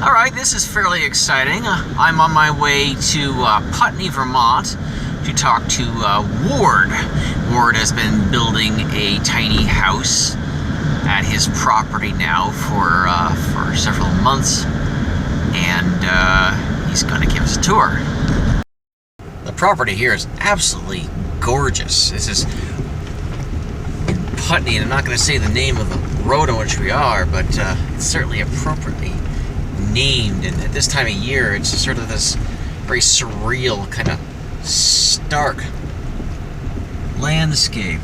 All right, this is fairly exciting. I'm on my way to Putney, Vermont to talk to Ward. Ward has been building a tiny house at his property now for several months, and he's going to give us a tour. The property here is absolutely gorgeous. This is in Putney, and I'm not going to say the name of the road on which we are, but it's certainly appropriately named. And at this time of year, it's sort of this very surreal, kind of stark landscape.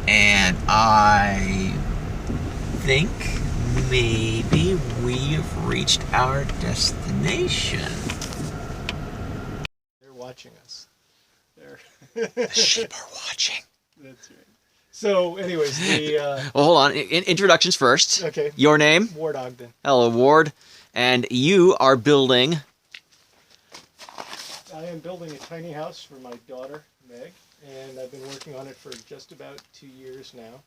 And I think maybe we have reached our destination. They're watching us. The sheep are watching. That's right. So, anyways, well, hold on. Introductions first. Okay. Your name? Ward Ogden. Hello, Ward. And you are building... I am building a tiny house for my daughter, Meg, and I've been working on it for just about 2 years now.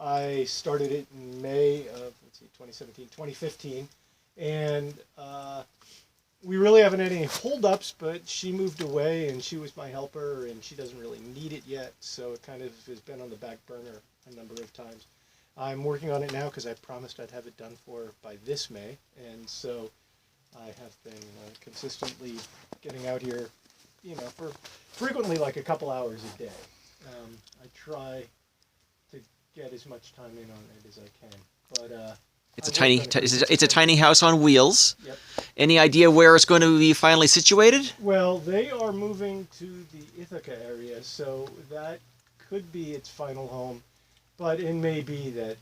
I started it in May of, 2015, and we really haven't had any holdups, but she moved away and she was my helper, and she doesn't really need it yet, so it kind of has been on the back burner a number of times. I'm working on it now because I promised I'd have it done for by this May, and so I have been consistently getting out here, for frequently like a couple hours a day. I try to get as much time in on it as I can, but it's a tiny house on wheels. Yep. Any idea where it's going to be finally situated? Well, they are moving to the Ithaca area, so that could be its final home, but it may be that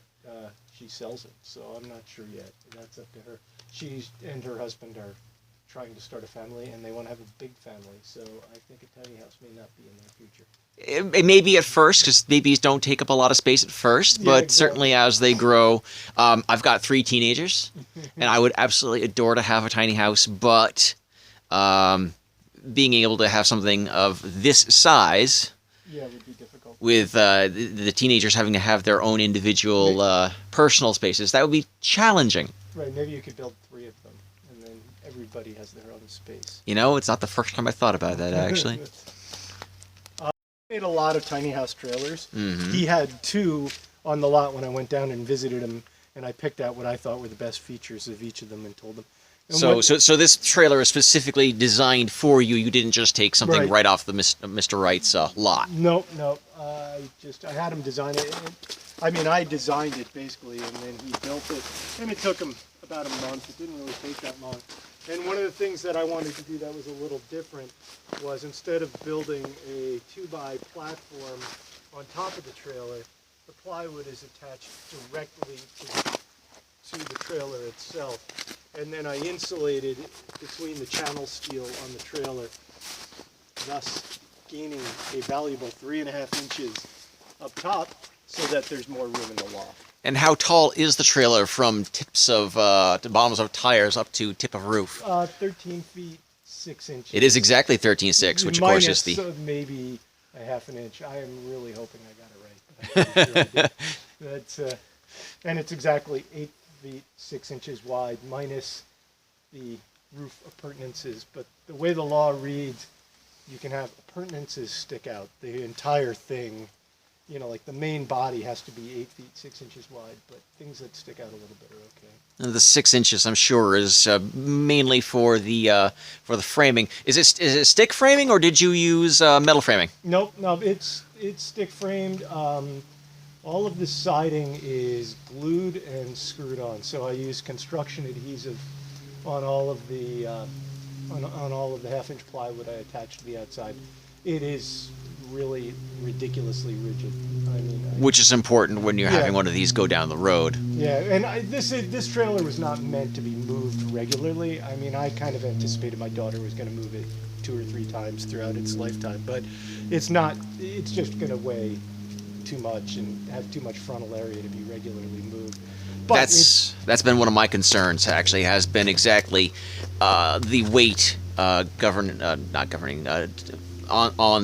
she sells it, so I'm not sure yet. That's up to her. She and her husband are trying to start a family, and they want to have a big family, so I think a tiny house may not be in their future. It may be at first, because babies don't take up a lot of space at first, Yeah, but exactly. certainly as they grow. I've got 3 teenagers, and I would absolutely adore to have a tiny house, but being able to have something of this size, Yeah, it would be difficult. with the teenagers having to have their own individual personal spaces, that would be challenging. Right, maybe you could build 3 of them, and then everybody has their own space. It's not the first time I thought about that, actually. Made a lot of tiny house trailers. Mm-hmm. He had 2 on the lot when I went down and visited him, and I picked out what I thought were the best features of each of them and told them. And So this trailer is specifically designed for you. You didn't just take something right off the Mr. Wright's lot. Nope. I had him design it. I designed it basically, and then he built it. And it took him about a month. It didn't really take that long. And one of the things that I wanted to do that was a little different was, instead of building a 2x platform on top of the trailer, the plywood is attached directly to the trailer itself. And then I insulated between the channel steel on the trailer, thus gaining a valuable 3.5 inches up top so that there's more room in the loft. And how tall is the trailer from tips of to bottoms of tires up to tip of roof? 13 feet 6 inches. It is exactly 13.6, which of course is the... maybe a 1/2 inch. I am really hoping I got it right. But I'm sure I did. And it's exactly 8 feet 6 inches wide, minus the roof appurtenances. But the way the law reads, you can have appurtenances stick out. The entire thing, like the main body has to be 8 feet 6 inches wide, but things that stick out a little bit are okay. The 6 inches, I'm sure, is mainly for the framing. Is it stick framing, or did you use metal framing? Nope, it's stick framed. All of the siding is glued and screwed on. So I use construction adhesive on all of the on all of the 1/2 inch plywood I attach to the outside. It is really ridiculously rigid. Which is important when you're having one of these go down the road. Yeah, and this trailer was not meant to be moved regularly. I kind of anticipated my daughter was going to move it 2 or 3 times throughout its lifetime, but it's not. It's just going to weigh too much and have too much frontal area to be regularly moved. But that's been one of my concerns. Actually, has been exactly the weight on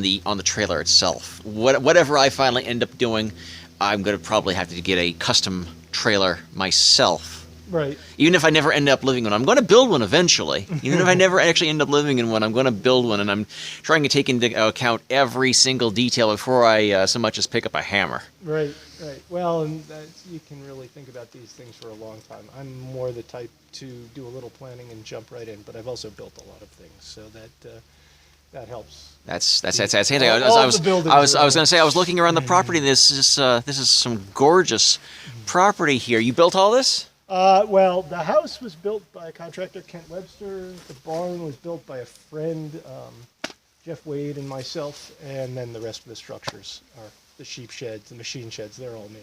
the trailer itself. Whatever I finally end up doing, I'm going to probably have to get a custom trailer myself Right. Even if I never end up living in one, I'm going to build one eventually. Even if I never actually end up living in one, I'm going to build one, and I'm trying to take into account every single detail before I so much as pick up a hammer. Right, right. Well, and you can really think about these things for a long time. I'm more the type to do a little planning and jump right in, but I've also built a lot of things, so that helps. That's handy. All the buildings I was are- going to say, I was looking around the property. This is some gorgeous property here. You built all this? Well, the house was built by a contractor, Kent Webster. The barn was built by a friend, Jeff Wade, and myself, and then the rest of the structures are the sheep sheds, the machine sheds. They're all me.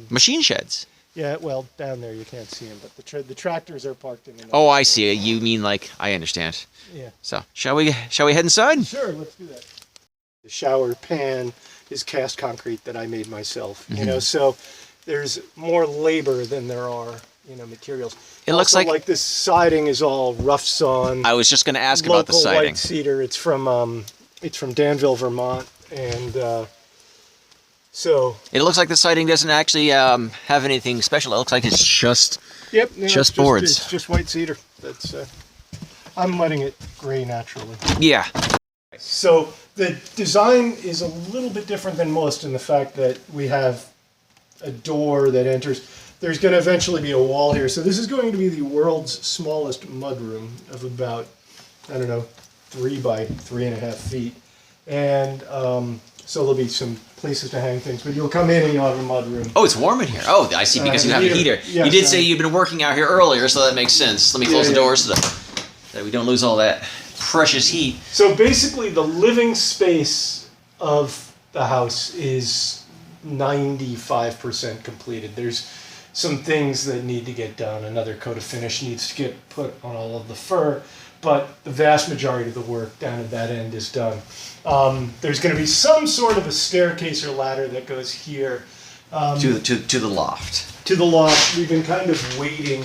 Machine sheds. Yeah, well, down there you can't see them, but the tractors are parked in. Oh, I see. You mean like I understand. Yeah. So shall we head inside? Sure, let's do that. The shower pan is cast concrete that I made myself. You know, so there's more labor than there are, materials. It looks Also, like this siding is all rough sawn. I was just going to ask about the Local siding. white cedar. It's from Danville, Vermont, and so. It looks like the siding doesn't actually have anything special. It looks like it's just Yep. Just boards. It's just white cedar. That's. I'm letting it gray naturally. yeah. So the design is a little bit different than most in the fact that we have a door that enters. There's going to eventually be a wall here. So this is going to be the world's smallest mudroom of about, 3 by 3.5 feet. And so there'll be some places to hang things. But you'll come in and you'll have a mudroom. Oh, it's warm in here. Oh, I see, because you have a heater. Yes, you did say you've been working out here earlier, so that makes sense. Let me close the Yeah. doors so that we don't lose all that precious heat. So basically the living space of the house is 95% completed. There's some things that need to get done. Another coat of finish needs to get put on all of the fur, but the vast majority of the work down at that end is done. There's going to be some sort of a staircase or ladder that goes here To the loft. to the loft. We've been kind of waiting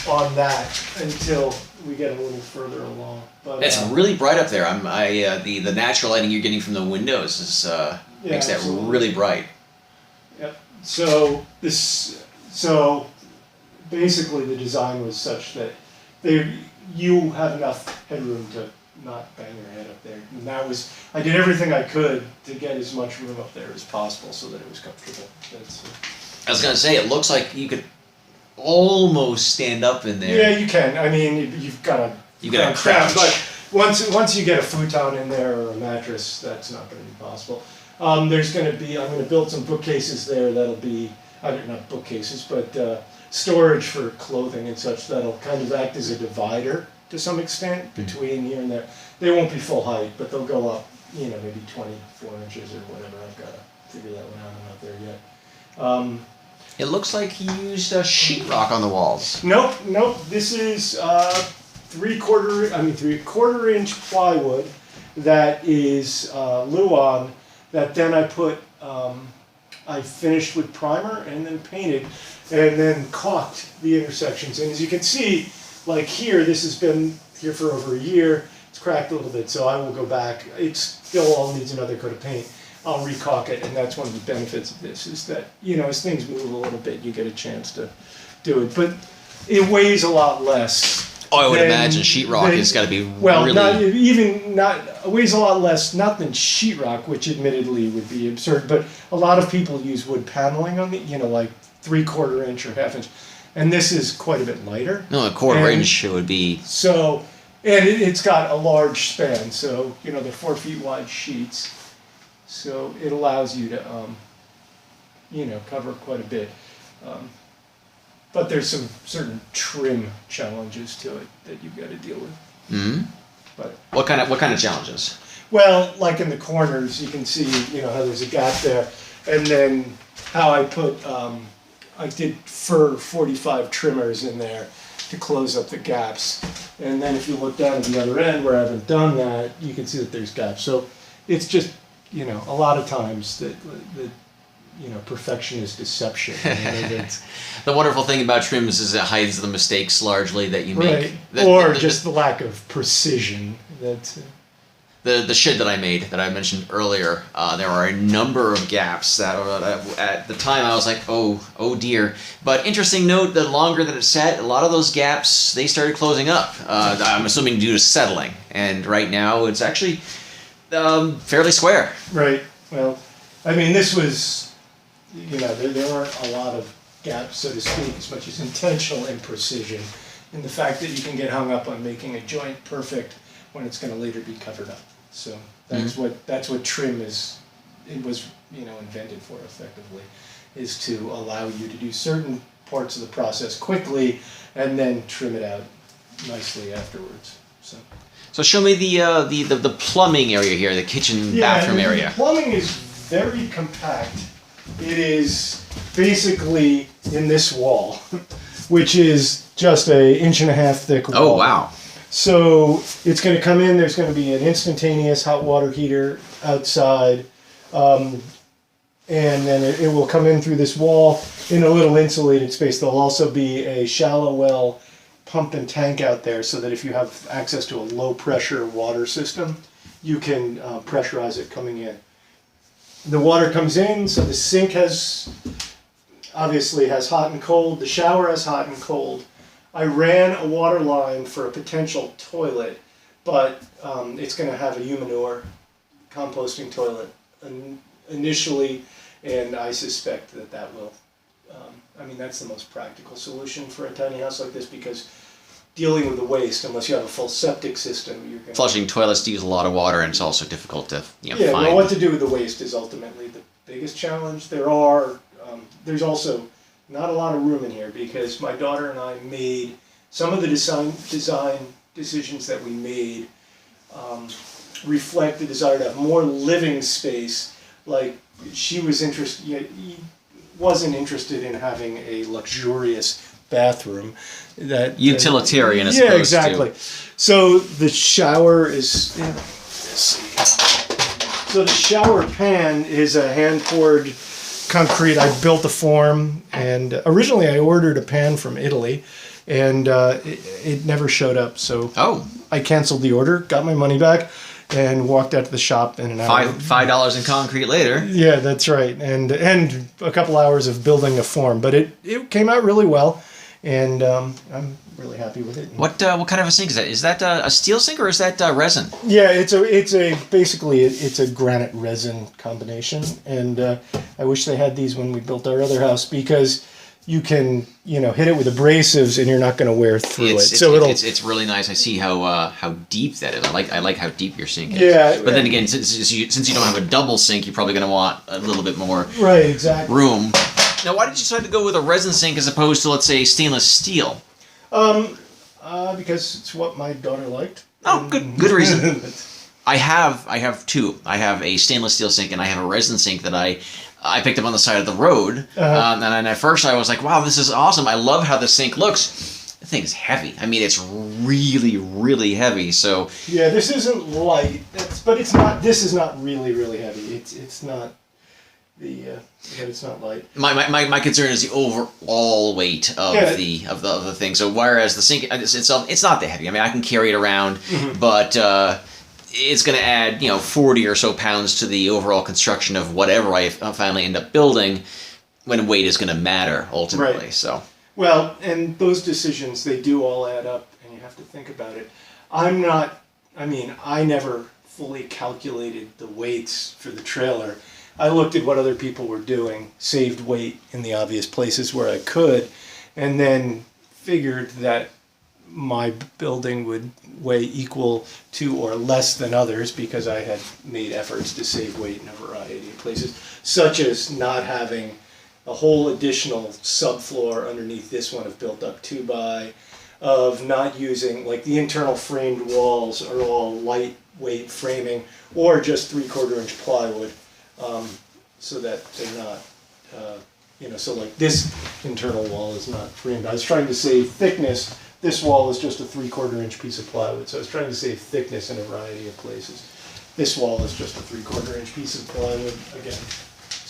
on that until we get a little further along. But It's really bright up there. The natural lighting you're getting from the windows is makes that absolutely. really bright. Yep. So basically the design was such that you have enough headroom to not bang your head up there. And I did everything I could to get as much room up there as possible so that it was comfortable. I was gonna say, it looks like you could almost stand up in there. Yeah, you can. I mean, you've got to crouch. But once you get a futon in there or a mattress, that's not going to be possible. I'm going to build some bookcases there that'll be, not bookcases, but storage for clothing and such that'll kind of act as a divider to some extent between here and there. They won't be full height, but they'll go up, maybe 24 inches or whatever. I've got to figure that one out. I'm not there yet. It looks like he used sheetrock on the walls. Nope. This is 3/4 inch plywood that is Luan that then I finished with primer and then painted and then caulked the intersections. And as you can see, like here, this has been here for over a year. It's cracked a little bit, so I will go back. It still all needs another coat of paint. I'll recaulk it, and that's one of the benefits of this, is that, as things move a little bit, you get a chance to do it. But it weighs a lot less. Oh, I would imagine sheetrock has got to be it weighs a lot less, not than sheetrock, which admittedly would be absurd, but a lot of people use wood paneling on the, like 3/4 inch or 1/2 inch. And this is quite a bit lighter. No, a quarter inch would be. So, and it's got a large span, so, they're 4 feet wide sheets. So it allows you to, cover quite a bit. But there's some certain trim challenges to it that you've got to deal with. Mm-hmm. But What kind of challenges? well, like in the corners, you can see, how there's a gap there, and then how I I did fir 45 trimmers in there to close up the gaps. And then if you look down at the other end where I haven't done that, you can see that there's gaps. So it's just, a lot of times that perfection is deception. The wonderful thing about trims is it hides the mistakes largely that you right. make. Or just the lack of precision. the shed that I made that I mentioned earlier, there are a number of gaps that at the time I was like, oh dear. But interesting note, the longer that it sat, a lot of those gaps, they started closing up. I'm assuming due to settling. And right now it's actually fairly square. Right. Well, I mean, this was, there aren't a lot of gaps, so to speak, as much as intentional imprecision, and the fact that you can get hung up on making a joint perfect when it's going to later be covered up. So that's what trim is. It was invented for effectively, is to allow you to do certain parts of the process quickly and then trim it out nicely afterwards. So show me the plumbing area here, the kitchen bathroom area. The plumbing is very compact. It is basically in this wall, which is just an 1.5 inch thick wall. Oh wow. So it's going to come in, there's going to be an instantaneous hot water heater outside, and then it will come in through this wall in a little insulated space. There'll also be a shallow well pump and tank out there so that if you have access to a low pressure water system, you can pressurize it coming in. The water comes in, so the sink obviously has hot and cold, the shower has hot and cold. I ran a water line for a potential toilet, but it's going to have a humanure composting toilet initially, and I suspect that will, that's the most practical solution for a tiny house like this, because dealing with the waste, unless you have a full septic system, you're going flushing toilets use a lot of water, and it's also difficult to find. Well, what to do with the waste is ultimately the biggest challenge. There's also not a lot of room in here because my daughter and I made some of the design decisions that we made reflect the desire to have more living space. Like she was wasn't interested in having a luxurious bathroom. That utilitarian as opposed exactly. to. So the shower is. Let's see. So the shower pan is a hand poured concrete. I built a form, and originally I ordered a pan from Italy, and it never showed up. So I canceled the order, got my money back, and walked out to the shop in an hour. $5 in concrete later. Yeah, that's right, and a couple hours of building a form, but it came out really well, and I'm really happy with it. What kind of a sink is that? Is that a steel sink or is that resin? Yeah, it's basically a granite resin combination, and I wish they had these when we built our other house, because you can hit it with abrasives and you're not going to wear through it. It's really nice. I see how deep that is. I like how deep your sink is. Yeah, but then again, since you don't have a double sink, you're probably going to want a little bit more room. Now, why did you decide to go with a resin sink as opposed to, let's say, stainless steel? Because it's what my daughter liked. Oh, good reason. I have two. I have a stainless steel sink and I have a resin sink that I picked up on the side of the road. And at first I was like, wow, this is awesome. I love how the sink looks. The thing is heavy. It's really, really heavy. So yeah, this isn't light. But it's not. This is not really, really heavy. It's not. But it's not light. My concern is the overall weight of the thing. So whereas the sink itself, it's not that heavy. I can carry it around, but it's going to add 40 or so pounds to the overall construction of whatever I finally end up building, when weight is going to matter ultimately. Right. So well, and those decisions, they do all add up, and you have to think about it. I never fully calculated the weights for the trailer. I looked at what other people were doing, saved weight in the obvious places where I could, and then figured that my building would weigh equal to or less than others because I had made efforts to save weight in a variety of places, such as not having a whole additional subfloor underneath this one of built up 2x, of not using, like the internal framed walls are all lightweight framing or just 3/4 inch plywood. So that they're not, so like this internal wall is not framed. I was trying to save thickness. This wall is just a 3/4 inch piece of plywood, so I was trying to save thickness in a variety of places. This wall is just a 3/4 inch piece of plywood again.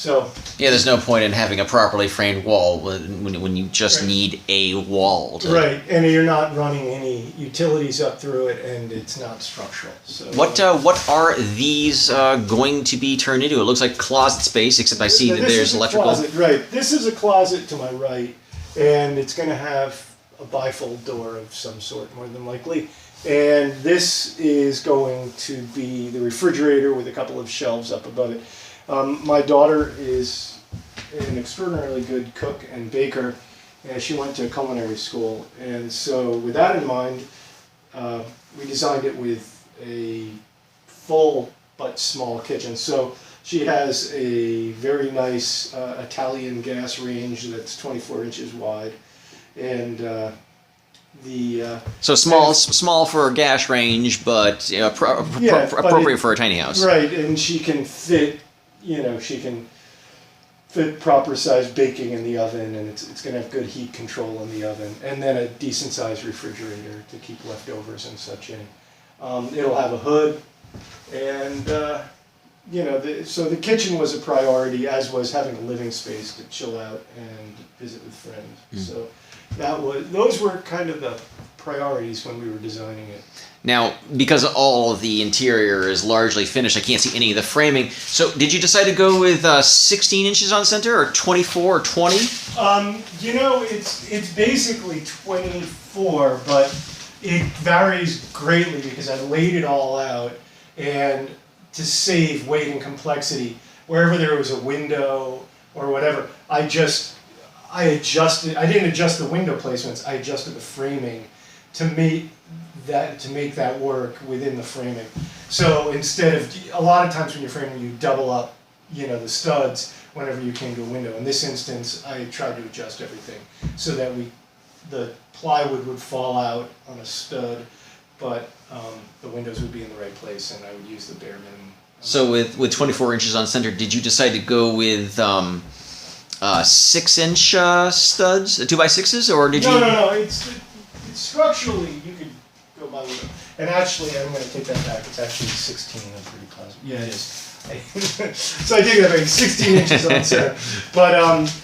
So Yeah, there's no point in having a properly framed wall when you just need a wall. right, and you're not running any utilities up through it, and it's not structural. So What are these going to be turned into? It looks like closet space, except I see that there's electrical. Closet, right. This is a closet to my right, and it's going to have a bifold door of some sort, more than likely. And this is going to be the refrigerator with a couple of shelves up above it. My daughter is an extraordinarily good cook and baker, and she went to culinary school. And so, with that in mind, we designed it with a full but small kitchen. So she has a very nice Italian gas range that's 24 inches wide, and so small for a gas range, but appropriate for a tiny house. Right, and she can fit, she can fit proper size baking in the oven, and it's going to have good heat control in the oven, and then a decent sized refrigerator to keep leftovers and such in. It'll have a hood, and so the kitchen was a priority, as was having a living space to chill out and visit with friends. So those were kind of the priorities when we were designing it. Now, because all of the interior is largely finished, I can't see any of the framing. So, did you decide to go with 16 inches on center, or 24, or 20? It's basically 24, but it varies greatly because I laid it all out, and to save weight and complexity, wherever there was a window or whatever, I adjusted. I didn't adjust the window placements. I adjusted the framing to make that work within the framing. So instead of, a lot of times when you're framing, you double up, the studs whenever you came to a window. In this instance, I tried to adjust everything so that the plywood would fall out on a stud, but the windows would be in the right place, and I would use the bare minimum. So with 24 inches on center, did you decide to go with 6-inch studs, 2x6s, or did you? No. It's structurally, you could go by with it. And actually, I'm going to take that back. It's actually 16. I'm pretty positive. Yeah, it is. So I take that back. 16 inches on center. But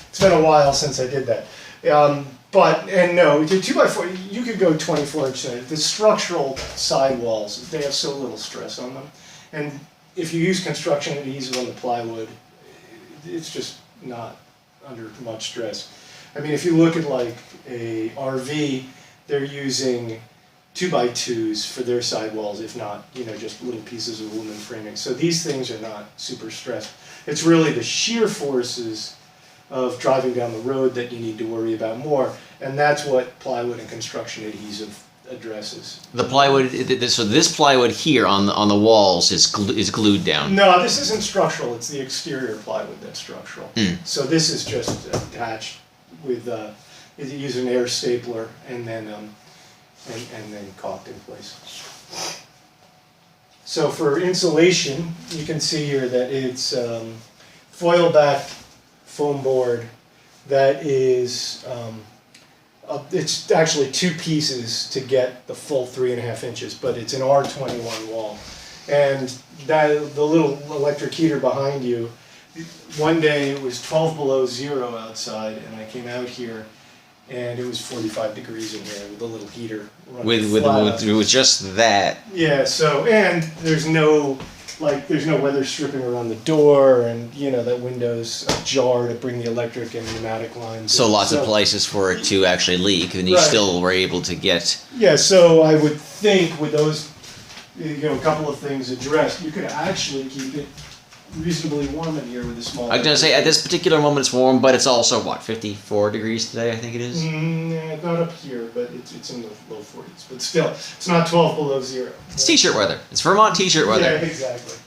it's been a while since I did that. No, the 2x4, you could go 24 inch. The structural sidewalls, they have so little stress on them. And if you use construction adhesive on the plywood, it's just not under much stress. I mean, if you look at like a RV, they're using 2x2s for their sidewalls, if not, just little pieces of aluminum framing. So these things are not super stressed. It's really the shear forces of driving down the road that you need to worry about more, and that's what plywood and construction adhesive addresses. The plywood, so this plywood here on the walls is glued down. No, this isn't structural. It's the exterior plywood that's structural. So this is just attached with you use an air stapler and then caulked in place. So for insulation, you can see here that it's foil-backed foam board that is. It's actually two pieces to get the full 3.5 inches, but it's an R21 wall. And the little electric heater behind you, one day it was 12 below zero outside, and I came out here, and it was 45 degrees in here with the little heater running with just that. Yeah. So and there's no weather stripping around the door, and that window's ajar to bring the electric and pneumatic lines. So lots of places for it to actually leak, and you still were able to get. Yeah, so I would think with those, a couple of things addressed, you could actually keep it reasonably warm in here with a small. I was gonna say at this particular moment it's warm, but it's also 54 degrees today, I think it is. Not up here, but it's in the low 40s. But still, it's not 12 below zero. It's t-shirt weather. It's Vermont t-shirt weather. Yeah, exactly.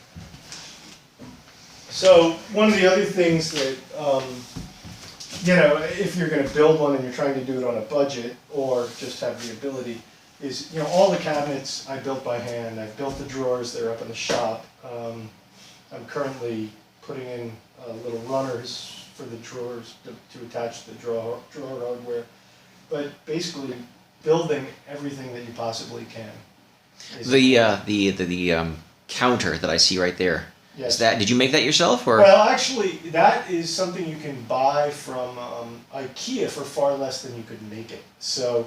So one of the other things that if you're going to build one and you're trying to do it on a budget or just have the ability, is all the cabinets I built by hand. I've built the drawers. They're up in the shop. I'm currently putting in little runners for the drawers to attach the drawer hardware. But basically, building everything that you possibly can. The counter that I see right there. Yes. Did you make that yourself, or? Well, actually, that is something you can buy from IKEA for far less than you could make it. So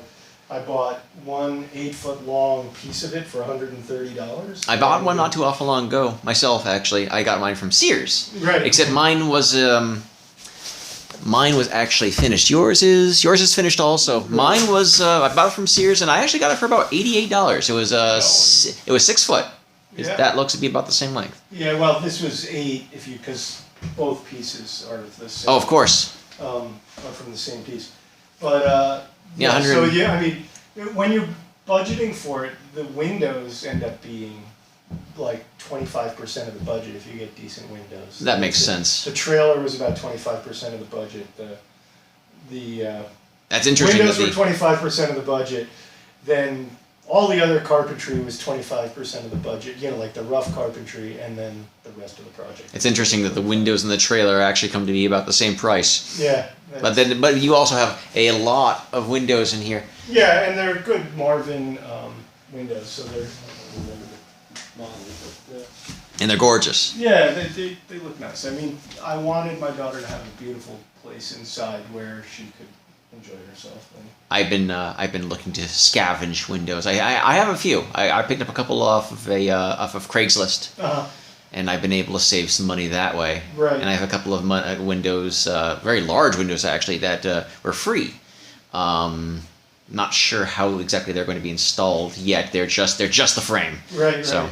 I bought one 8-foot long piece of it for $130. I bought one not too awful long ago myself. Actually, I got mine from Sears. Right. Except mine was actually finished. Yours is finished also. Mine was I bought it from Sears, and I actually got it for about $88. It was it was 6 foot. Yeah. That looks to be about the same length. Yeah, well, this was 8 because both pieces are the same. Oh, of course. Are from the same piece. But Yeah, so yeah, I mean, when you're budgeting for it, the windows end up being like 25% of the budget if you get decent windows. That makes sense. The trailer was about 25% of the budget. That's interesting. Windows were 25% of the budget. Then all the other carpentry was 25% of the budget. You know, like the rough carpentry, and then the rest of the project. It's interesting that the windows and the trailer actually come to be about the same price. Yeah. But you also have a lot of windows in here. Yeah, and they're good Marvin windows, so they're. And they're gorgeous. Yeah, they look nice. I mean, I wanted my daughter to have a beautiful place inside where she could enjoy herself. And I've been looking to scavenge windows. I have a few. I picked up a couple off of Craigslist, and I've been able to save some money that way. Right. And I have a couple of windows, very large windows actually, that were free. Not sure how exactly they're going to be installed yet. They're just the frame. Right. So.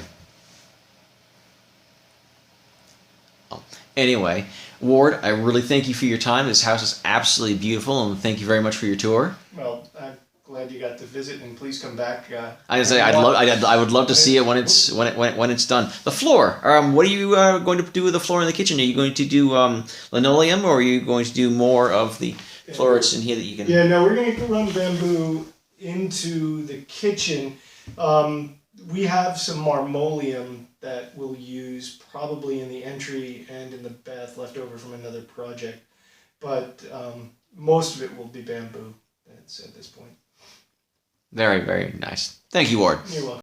Anyway, Ward, I really thank you for your time. This house is absolutely beautiful, and thank you very much for your tour. Well, I'm glad you got to visit, and please come back. I would love to see it when it's done. The floor. What are you going to do with the floor in the kitchen? Are you going to do linoleum, or are you going to do more of the floor that's in here that you can? Yeah, no, we're going to run bamboo into the kitchen. We have some marmoleum that we'll use probably in the entry and in the bath left over from another project. But most of it will be bamboo at this point. Very, very nice. Thank you, Ward. You're welcome.